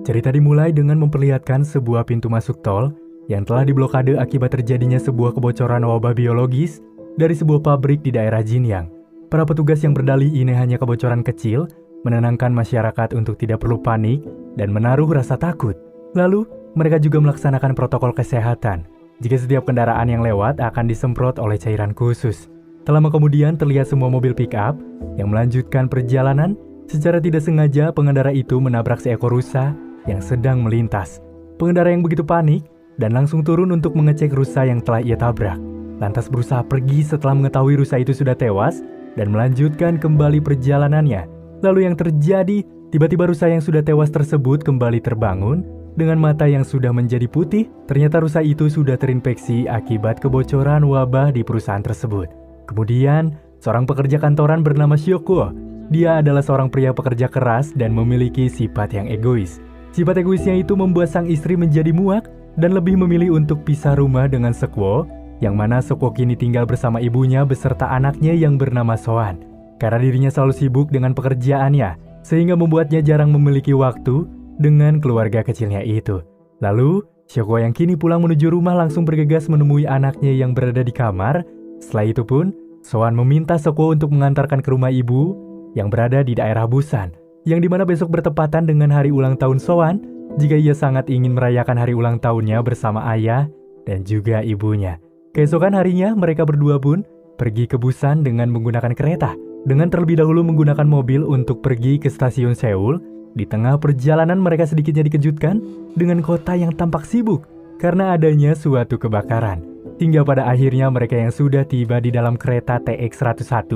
Cerita dimulai dengan memperlihatkan sebuah pintu masuk tol yang telah diblokade akibat terjadinya sebuah kebocoran wabah biologis dari sebuah pabrik di daerah Jinyang. Para petugas yang berdalih ini hanya kebocoran kecil, menenangkan masyarakat untuk tidak perlu panik dan menaruh rasa takut. Lalu, mereka juga melaksanakan protokol kesehatan. Jika setiap kendaraan yang lewat akan disemprot oleh cairan khusus. Tak lama kemudian terlihat semua mobil pick-up yang melanjutkan perjalanan. Secara tidak sengaja, pengendara itu menabrak seekor rusa yang sedang melintas. Pengendara yang begitu panik dan langsung turun untuk mengecek rusa yang telah ia tabrak. Lantas berusaha pergi setelah mengetahui rusa itu sudah tewas dan melanjutkan kembali perjalanannya. Lalu yang terjadi, tiba-tiba rusa yang sudah tewas tersebut kembali terbangun dengan mata yang sudah menjadi putih. Ternyata rusa itu sudah terinfeksi akibat kebocoran wabah di perusahaan tersebut. Kemudian, seorang pekerja kantoran bernama Shoko. Dia adalah seorang pria pekerja keras dan memiliki sifat yang egois. Sifat egoisnya itu membuat sang istri menjadi muak dan lebih memilih untuk pisah rumah dengan Sekwo, yang mana Sekwo kini tinggal bersama ibunya beserta anaknya yang bernama Soan. Karena dirinya selalu sibuk dengan pekerjaannya, sehingga membuatnya jarang memiliki waktu dengan keluarga kecilnya itu. Lalu, Sekwo yang kini pulang menuju rumah langsung bergegas menemui anaknya yang berada di kamar. Setelah itu pun, Soan meminta Sekwo untuk mengantarkan ke rumah ibu yang berada di daerah Busan, yang dimana besok bertepatan dengan hari ulang tahun Soan, jika ia sangat ingin merayakan hari ulang tahunnya bersama ayah dan juga ibunya. Keesokan harinya, mereka berdua pun pergi ke Busan dengan menggunakan kereta, dengan terlebih dahulu menggunakan mobil untuk pergi ke stasiun Seoul. Di tengah perjalanan mereka sedikitnya dikejutkan dengan kota yang tampak sibuk karena adanya suatu kebakaran. Hingga pada akhirnya mereka yang sudah tiba di dalam kereta TX-101,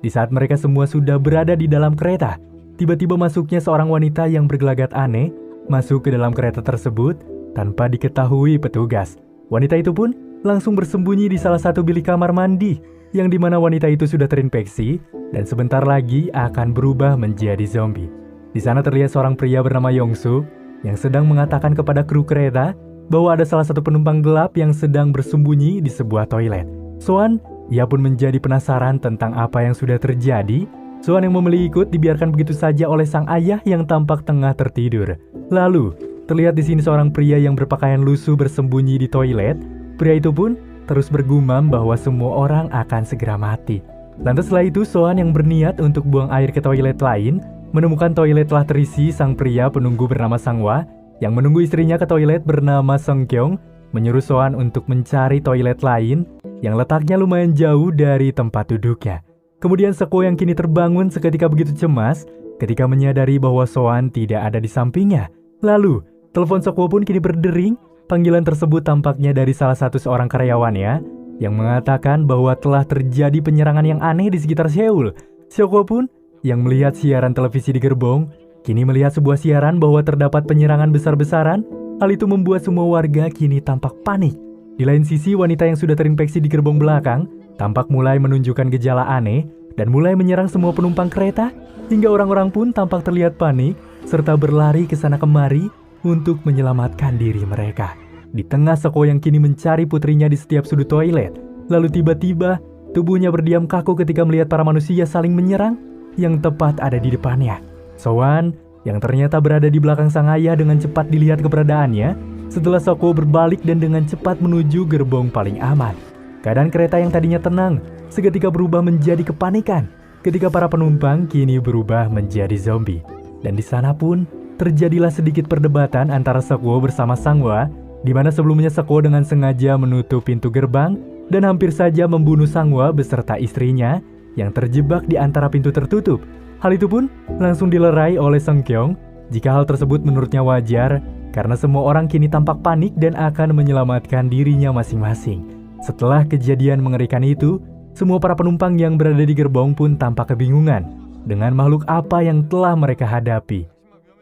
di saat mereka semua sudah berada di dalam kereta, tiba-tiba masuknya seorang wanita yang bergelagat aneh masuk ke dalam kereta tersebut tanpa diketahui petugas. Wanita itu pun langsung bersembunyi di salah satu bilik kamar mandi, yang dimana wanita itu sudah terinfeksi dan sebentar lagi akan berubah menjadi zombie. Di sana terlihat seorang pria bernama Yongsu yang sedang mengatakan kepada kru kereta bahwa ada salah satu penumpang gelap yang sedang bersembunyi di sebuah toilet. Soan, ia pun menjadi penasaran tentang apa yang sudah terjadi. Soan yang memilih ikut dibiarkan begitu saja oleh sang ayah yang tampak tengah tertidur. Lalu, terlihat di sini seorang pria yang berpakaian lusuh bersembunyi di toilet. Pria itu pun terus bergumam bahwa semua orang akan segera mati. Lantas setelah itu, Soan yang berniat untuk buang air ke toilet lain, menemukan toilet telah terisi sang pria penunggu bernama Sangwa, yang menunggu istrinya ke toilet bernama Songkyong, menyuruh Soan untuk mencari toilet lain yang letaknya lumayan jauh dari tempat duduknya. Kemudian Sekwo yang kini terbangun seketika begitu cemas ketika menyadari bahwa Soan tidak ada di sampingnya. Lalu, telepon Sekwo pun kini berdering. Panggilan tersebut tampaknya dari salah satu seorang karyawannya yang mengatakan bahwa telah terjadi penyerangan yang aneh di sekitar Seoul. Sekwo pun yang melihat siaran televisi di gerbong, kini melihat sebuah siaran bahwa terdapat penyerangan besar-besaran. Hal itu membuat semua warga kini tampak panik. Di lain sisi, wanita yang sudah terinfeksi di gerbong belakang tampak mulai menunjukkan gejala aneh dan mulai menyerang semua penumpang kereta, hingga orang-orang pun tampak terlihat panik serta berlari ke sana kemari untuk menyelamatkan diri mereka. Di tengah Sekwo yang kini mencari putrinya di setiap sudut toilet, lalu tiba-tiba tubuhnya berdiam kaku ketika melihat para manusia saling menyerang yang tepat ada di depannya. Soan yang ternyata berada di belakang sang ayah dengan cepat dilihat keberadaannya setelah Sekwo berbalik dan dengan cepat menuju gerbong paling aman. Keadaan kereta yang tadinya tenang seketika berubah menjadi kepanikan ketika para penumpang kini berubah menjadi zombie. Dan di sana pun terjadilah sedikit perdebatan antara Sekwo bersama Sangwa, di mana sebelumnya Sekwo dengan sengaja menutup pintu gerbang dan hampir saja membunuh Sangwa beserta istrinya yang terjebak di antara pintu tertutup. Hal itu pun langsung dilerai oleh Songkyong jika hal tersebut menurutnya wajar karena semua orang kini tampak panik dan akan menyelamatkan dirinya masing-masing. Setelah kejadian mengerikan itu, semua para penumpang yang berada di gerbong pun tampak kebingungan dengan makhluk apa yang telah mereka hadapi.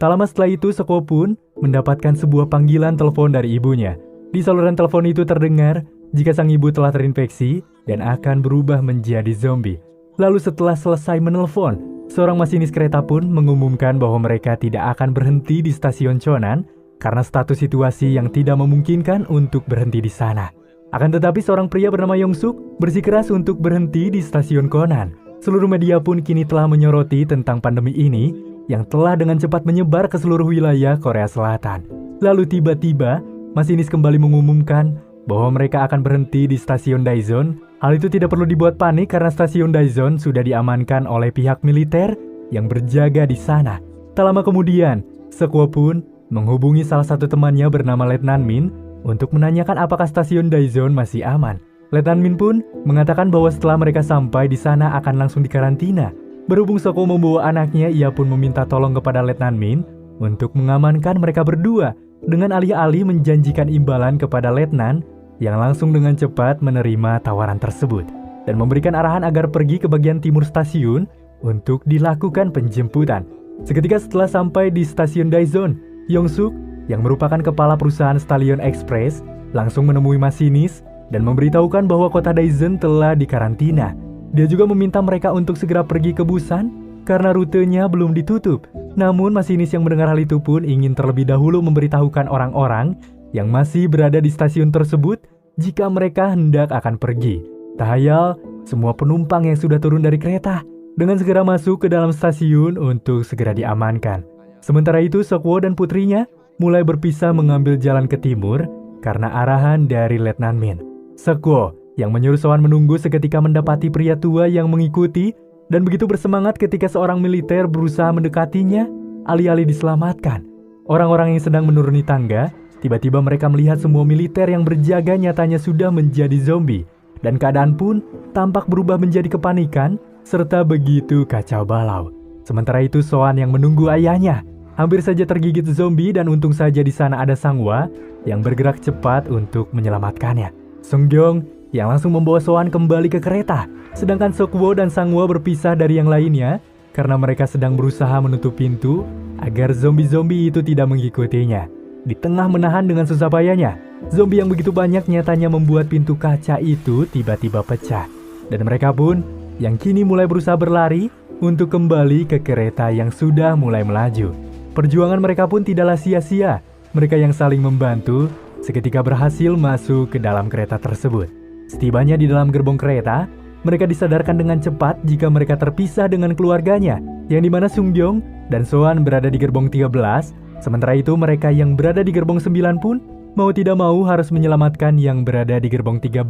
Tak lama setelah itu, Sekwo pun mendapatkan sebuah panggilan telepon dari ibunya. Di saluran telepon itu terdengar jika sang ibu telah terinfeksi dan akan berubah menjadi zombie. Lalu setelah selesai menelpon, seorang masinis kereta pun mengumumkan bahwa mereka tidak akan berhenti di stasiun Chonan karena status situasi yang tidak memungkinkan untuk berhenti di sana. Akan tetapi seorang pria bernama Yongsuk bersikeras untuk berhenti di stasiun Konan. Seluruh media pun kini telah menyoroti tentang pandemi ini yang telah dengan cepat menyebar ke seluruh wilayah Korea Selatan. Lalu tiba-tiba, masinis kembali mengumumkan bahwa mereka akan berhenti di stasiun Daejeon. Hal itu tidak perlu dibuat panik karena stasiun Daejeon sudah diamankan oleh pihak militer yang berjaga di sana. Tak lama kemudian, Seokwo pun menghubungi salah satu temannya bernama Letnan Min untuk menanyakan apakah stasiun Daejeon masih aman. Letnan Min pun mengatakan bahwa setelah mereka sampai di sana akan langsung dikarantina. Berhubung Seokwo membawa anaknya, ia pun meminta tolong kepada Letnan Min untuk mengamankan mereka berdua dengan alih-alih menjanjikan imbalan kepada Letnan yang langsung dengan cepat menerima tawaran tersebut dan memberikan arahan agar pergi ke bagian timur stasiun untuk dilakukan penjemputan. Seketika setelah sampai di stasiun Daejeon, Yong-suk yang merupakan kepala perusahaan Stallion Express langsung menemui masinis dan memberitahukan bahwa kota Daejeon telah dikarantina. Dia juga meminta mereka untuk segera pergi ke Busan karena rutenya belum ditutup. Namun masinis yang mendengar hal itu pun ingin terlebih dahulu memberitahukan orang-orang yang masih berada di stasiun tersebut jika mereka hendak akan pergi. Tak hayal, semua penumpang yang sudah turun dari kereta dengan segera masuk ke dalam stasiun untuk segera diamankan. Sementara itu, Seokwo dan putrinya mulai berpisah mengambil jalan ke timur karena arahan dari Letnan Min. Seokwo yang menyuruh Soan menunggu seketika mendapati pria tua yang mengikuti dan begitu bersemangat ketika seorang militer berusaha mendekatinya, alih-alih diselamatkan. Orang-orang yang sedang menuruni tangga, tiba-tiba mereka melihat semua militer yang berjaga nyatanya sudah menjadi zombie, dan keadaan pun tampak berubah menjadi kepanikan serta begitu kacau balau. Sementara itu Soan yang menunggu ayahnya hampir saja tergigit zombie dan untung saja di sana ada Sang-hwa yang bergerak cepat untuk menyelamatkannya. Sung-gyong yang langsung membawa Soan kembali ke kereta, sedangkan Seokwo dan Sang-hwa berpisah dari yang lainnya karena mereka sedang berusaha menutup pintu agar zombie-zombie itu tidak mengikutinya. Di tengah menahan dengan susah payahnya, zombie yang begitu banyak nyatanya membuat pintu kaca itu tiba-tiba pecah. Dan mereka pun yang kini mulai berusaha berlari untuk kembali ke kereta yang sudah mulai melaju. Perjuangan mereka pun tidaklah sia-sia. Mereka yang saling membantu seketika berhasil masuk ke dalam kereta tersebut. Setibanya di dalam gerbong kereta, mereka disadarkan dengan cepat jika mereka terpisah dengan keluarganya, yang dimana Sung-gyong dan Soan berada di gerbong 13, sementara itu mereka yang berada di gerbong 9 pun mau tidak mau harus menyelamatkan yang berada di gerbong 13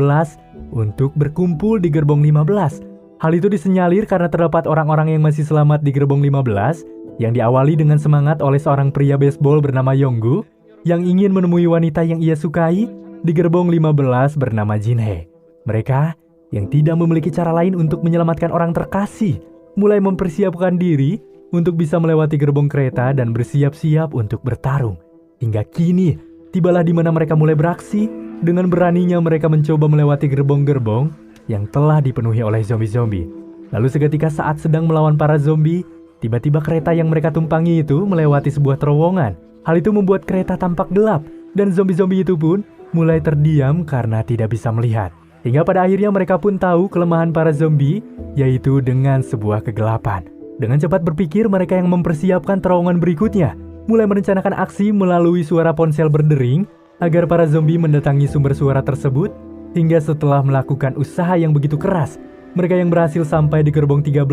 untuk berkumpul di gerbong 15. Hal itu disenyalir karena terdapat orang-orang yang masih selamat di gerbong 15 yang diawali dengan semangat oleh seorang pria baseball bernama Yonggu yang ingin menemui wanita yang ia sukai di gerbong 15 bernama Jin-hye. Mereka yang tidak memiliki cara lain untuk menyelamatkan orang terkasih mulai mempersiapkan diri untuk bisa melewati gerbong kereta dan bersiap-siap untuk bertarung. Hingga kini, tibalah di mana mereka mulai beraksi. Dengan beraninya mereka mencoba melewati gerbong-gerbong yang telah dipenuhi oleh zombie-zombie. Lalu seketika saat sedang melawan para zombie, tiba-tiba kereta yang mereka tumpangi itu melewati sebuah terowongan. Hal itu membuat kereta tampak gelap dan zombie-zombie itu pun mulai terdiam karena tidak bisa melihat. Hingga pada akhirnya mereka pun tahu kelemahan para zombie, yaitu dengan sebuah kegelapan. Dengan cepat berpikir, mereka yang mempersiapkan terowongan berikutnya mulai merencanakan aksi melalui suara ponsel berdering agar para zombie mendatangi sumber suara tersebut. Hingga setelah melakukan usaha yang begitu keras, mereka yang berhasil sampai di gerbong 13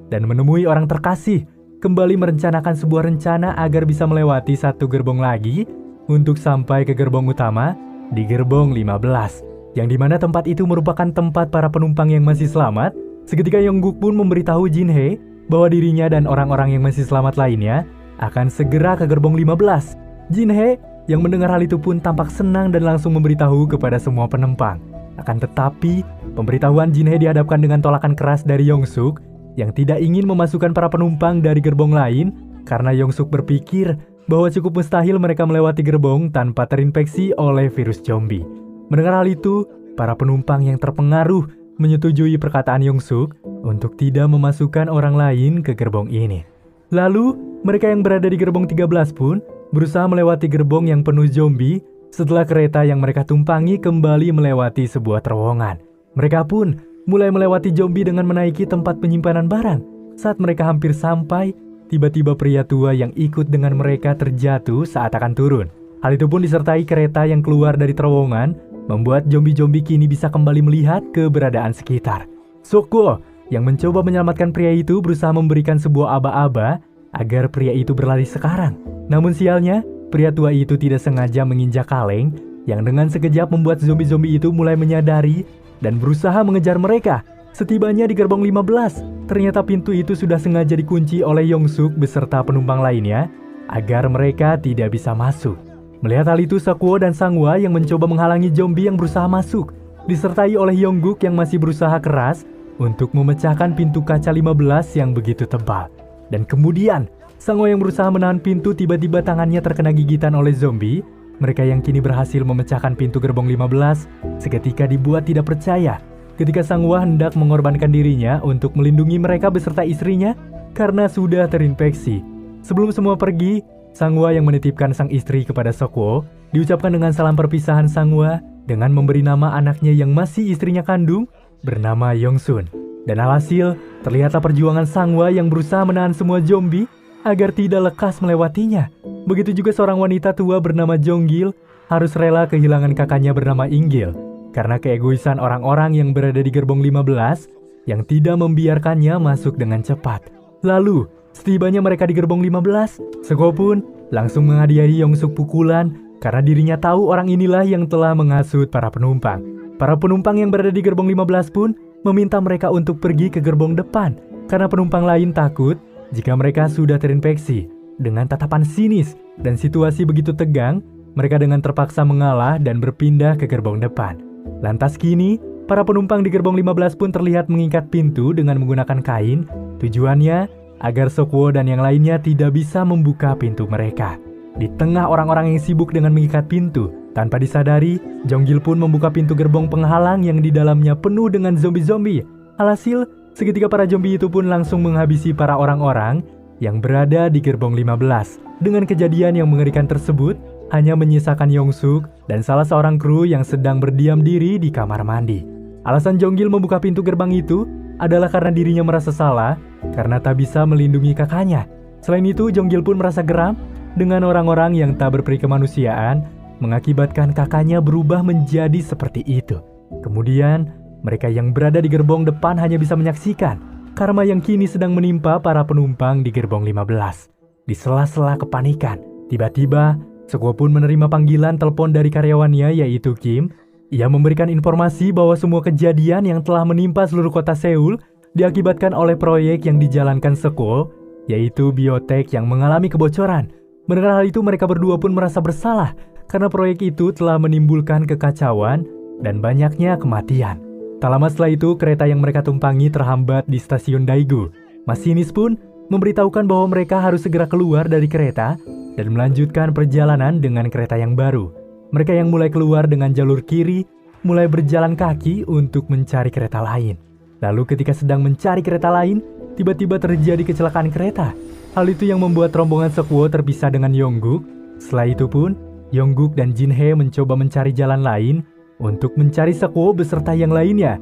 dan menemui orang terkasih kembali merencanakan sebuah rencana agar bisa melewati satu gerbong lagi untuk sampai ke gerbong utama di gerbong 15. Yang dimana tempat itu merupakan tempat para penumpang yang masih selamat. Seketika Yongguk pun memberitahu Jin-hye bahwa dirinya dan orang-orang yang masih selamat lainnya akan segera ke gerbong 15. Jin-hye yang mendengar hal itu pun tampak senang dan langsung memberitahu kepada semua penumpang. Akan tetapi, pemberitahuan Jin-hye dihadapkan dengan tolakan keras dari Yong-suk yang tidak ingin memasukkan para penumpang dari gerbong lain karena Yong-suk berpikir bahwa cukup mustahil mereka melewati gerbong tanpa terinfeksi oleh virus zombie. Mendengar hal itu, para penumpang yang terpengaruh menyetujui perkataan Yong-suk untuk tidak memasukkan orang lain ke gerbong ini. Lalu, mereka yang berada di gerbong 13 pun berusaha melewati gerbong yang penuh zombie setelah kereta yang mereka tumpangi kembali melewati sebuah terowongan. Mereka pun mulai melewati zombie dengan menaiki tempat penyimpanan barang. Saat mereka hampir sampai, tiba-tiba pria tua yang ikut dengan mereka terjatuh saat akan turun. Hal itu pun disertai kereta yang keluar dari terowongan, membuat zombie-zombie kini bisa kembali melihat keberadaan sekitar. Seokwo yang mencoba menyelamatkan pria itu berusaha memberikan sebuah aba-aba agar pria itu berlari sekarang. Namun sialnya, pria tua itu tidak sengaja menginjak kaleng yang dengan sekejap membuat zombie-zombie itu mulai menyadari dan berusaha mengejar mereka. Setibanya di gerbong 15, ternyata pintu itu sudah sengaja dikunci oleh Yongsuk beserta penumpang lainnya agar mereka tidak bisa masuk. Melihat hal itu, Seokwo dan Sanghwa yang mencoba menghalangi zombie yang berusaha masuk, disertai oleh Yongguk yang masih berusaha keras untuk memecahkan pintu kaca 15 yang begitu tebal. Dan kemudian, Sanghwa yang berusaha menahan pintu tiba-tiba tangannya terkena gigitan oleh zombie. Mereka yang kini berhasil memecahkan pintu gerbong 15 seketika dibuat tidak percaya ketika Sanghwa hendak mengorbankan dirinya untuk melindungi mereka beserta istrinya karena sudah terinfeksi. Sebelum semua pergi, Sanghwa yang menitipkan sang istri kepada Seokwo diucapkan dengan salam perpisahan Sanghwa dengan memberi nama anaknya yang masih istrinya kandung bernama Yongsun. Dan alhasil, terlihatlah perjuangan Sanghwa yang berusaha menahan semua zombie agar tidak lekas melewatinya. Begitu juga seorang wanita tua bernama Jonggil harus rela kehilangan kakaknya bernama Inggil karena keegoisan orang-orang yang berada di gerbong 15 yang tidak membiarkannya masuk dengan cepat. Lalu, setibanya mereka di gerbong 15, Seokwo pun langsung menghadiahi Yongsuk pukulan karena dirinya tahu orang inilah yang telah menghasut para penumpang. Para penumpang yang berada di gerbong 15 pun meminta mereka untuk pergi ke gerbong depan karena penumpang lain takut jika mereka sudah terinfeksi. Dengan tatapan sinis dan situasi begitu tegang, mereka dengan terpaksa mengalah dan berpindah ke gerbong depan. Lantas kini, para penumpang di gerbong 15 pun terlihat mengikat pintu dengan menggunakan kain. Tujuannya agar Seokwo dan yang lainnya tidak bisa membuka pintu mereka. Di tengah orang-orang yang sibuk dengan mengikat pintu, tanpa disadari, Jonggil pun membuka pintu gerbong penghalang yang di dalamnya penuh dengan zombie-zombie. Alhasil, seketika para zombie itu pun langsung menghabisi para orang-orang yang berada di gerbong 15. Dengan kejadian yang mengerikan tersebut, hanya menyisakan Yongsuk dan salah seorang kru yang sedang berdiam diri di kamar mandi. Alasan Jonggil membuka pintu gerbang itu adalah karena dirinya merasa salah karena tak bisa melindungi kakaknya. Selain itu, Jonggil pun merasa geram dengan orang-orang yang tak berperi kemanusiaan mengakibatkan kakaknya berubah menjadi seperti itu. Kemudian, mereka yang berada di gerbong depan hanya bisa menyaksikan karma yang kini sedang menimpa para penumpang di gerbong 15. Di sela-sela kepanikan, tiba-tiba Seokwo pun menerima panggilan telepon dari karyawannya yaitu Kim. Ia memberikan informasi bahwa semua kejadian yang telah menimpa seluruh kota Seoul diakibatkan oleh proyek yang dijalankan Seokwo, yaitu biotek yang mengalami kebocoran. Mendengar hal itu, mereka berdua pun merasa bersalah karena proyek itu telah menimbulkan kekacauan dan banyaknya kematian. Tak lama setelah itu, kereta yang mereka tumpangi terhambat di stasiun Daegu. Masinis pun memberitahukan bahwa mereka harus segera keluar dari kereta dan melanjutkan perjalanan dengan kereta yang baru. Mereka yang mulai keluar dengan jalur kiri mulai berjalan kaki untuk mencari kereta lain. Lalu ketika sedang mencari kereta lain, tiba-tiba terjadi kecelakaan kereta. Hal itu yang membuat rombongan Seokwo terpisah dengan Yongguk. Setelah itu pun, Yongguk dan Jinhae mencoba mencari jalan lain untuk mencari Seokwo beserta yang lainnya.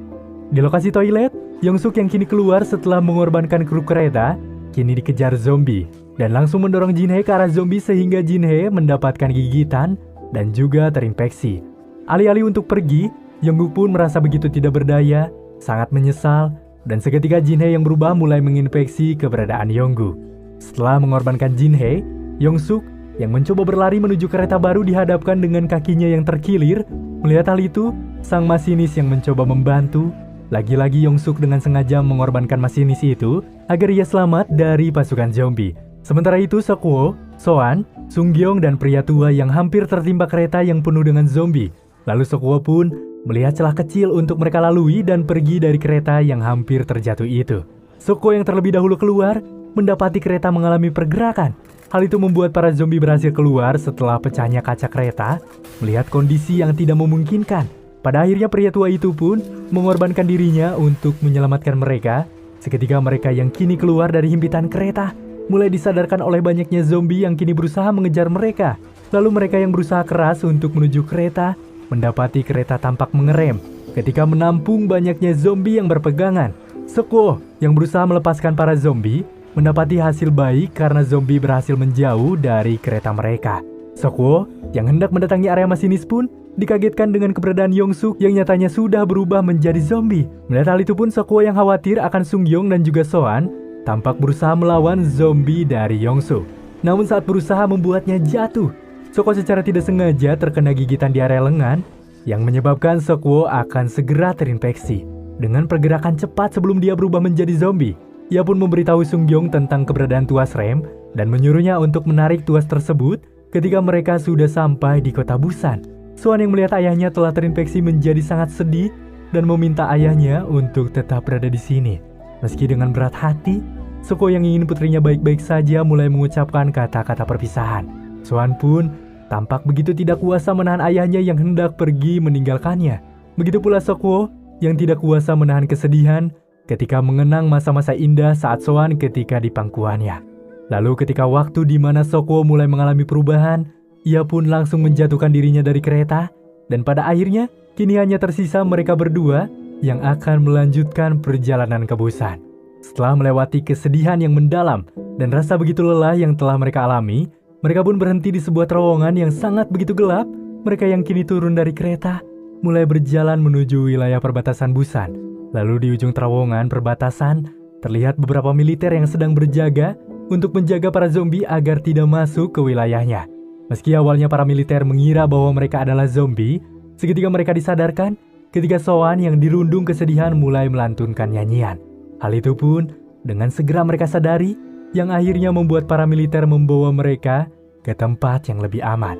Di lokasi toilet, Yongsuk yang kini keluar setelah mengorbankan kru kereta, kini dikejar zombie dan langsung mendorong Jinhae ke arah zombie sehingga Jinhae mendapatkan gigitan dan juga terinfeksi. Alih-alih untuk pergi, Yongguk pun merasa begitu tidak berdaya, sangat menyesal, dan seketika Jinhae yang berubah mulai menginfeksi keberadaan Yongguk. Setelah mengorbankan Jinhae, Yongsuk yang mencoba berlari menuju kereta baru dihadapkan dengan kakinya yang terkilir. Melihat hal itu, sang masinis yang mencoba membantu, lagi-lagi Yongsuk dengan sengaja mengorbankan masinis itu agar ia selamat dari pasukan zombie. Sementara itu, Seokwo, Soan, Sunggyong dan pria tua yang hampir tertimpa kereta yang penuh dengan zombie. Lalu Seokwo pun melihat celah kecil untuk mereka lalui dan pergi dari kereta yang hampir terjatuh itu. Seokwo yang terlebih dahulu keluar mendapati kereta mengalami pergerakan. Hal itu membuat para zombie berhasil keluar setelah pecahnya kaca kereta. Melihat kondisi yang tidak memungkinkan, pada akhirnya pria tua itu pun mengorbankan dirinya untuk menyelamatkan mereka. Seketika mereka yang kini keluar dari himpitan kereta mulai disadarkan oleh banyaknya zombie yang kini berusaha mengejar mereka. Lalu mereka yang berusaha keras untuk menuju kereta mendapati kereta tampak mengerem ketika menampung banyaknya zombie yang berpegangan. Seokwo yang berusaha melepaskan para zombie mendapati hasil baik karena zombie berhasil menjauh dari kereta mereka. Seokwo yang hendak mendatangi area masinis pun dikagetkan dengan keberadaan Yongsuk yang nyatanya sudah berubah menjadi zombie. Melihat hal itu pun Seokwo yang khawatir akan Sunggyong dan juga Soan tampak berusaha melawan zombie dari Yongsu. Namun saat berusaha membuatnya jatuh, Soko secara tidak sengaja terkena gigitan di area lengan yang menyebabkan Seokwo akan segera terinfeksi. Dengan pergerakan cepat sebelum dia berubah menjadi zombie, ia pun memberitahu Sunggyong tentang keberadaan tuas rem dan menyuruhnya untuk menarik tuas tersebut ketika mereka sudah sampai di kota Busan. Swan yang melihat ayahnya telah terinfeksi menjadi sangat sedih dan meminta ayahnya untuk tetap berada di sini. Meski dengan berat hati, Seokwo yang ingin putrinya baik-baik saja mulai mengucapkan kata-kata perpisahan. Swan pun tampak begitu tidak kuasa menahan ayahnya yang hendak pergi meninggalkannya. Begitu pula Seokwo yang tidak kuasa menahan kesedihan ketika mengenang masa-masa indah saat Swan ketika di pangkuannya. Lalu ketika waktu di mana Seokwo mulai mengalami perubahan, ia pun langsung menjatuhkan dirinya dari kereta dan pada akhirnya kini hanya tersisa mereka berdua yang akan melanjutkan perjalanan ke Busan. Setelah melewati kesedihan yang mendalam dan rasa begitu lelah yang telah mereka alami, mereka pun berhenti di sebuah terowongan yang sangat begitu gelap. Mereka yang kini turun dari kereta mulai berjalan menuju wilayah perbatasan Busan. Lalu di ujung terowongan perbatasan terlihat beberapa militer yang sedang berjaga untuk menjaga para zombie agar tidak masuk ke wilayahnya. Meski awalnya para militer mengira bahwa mereka adalah zombie, seketika mereka disadarkan ketika Soan yang dirundung kesedihan mulai melantunkan nyanyian. Hal itu pun dengan segera mereka sadari, yang akhirnya membuat para militer membawa mereka ke tempat yang lebih aman.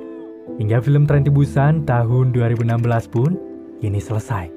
Hingga film Train to Busan tahun 2016 pun kini selesai.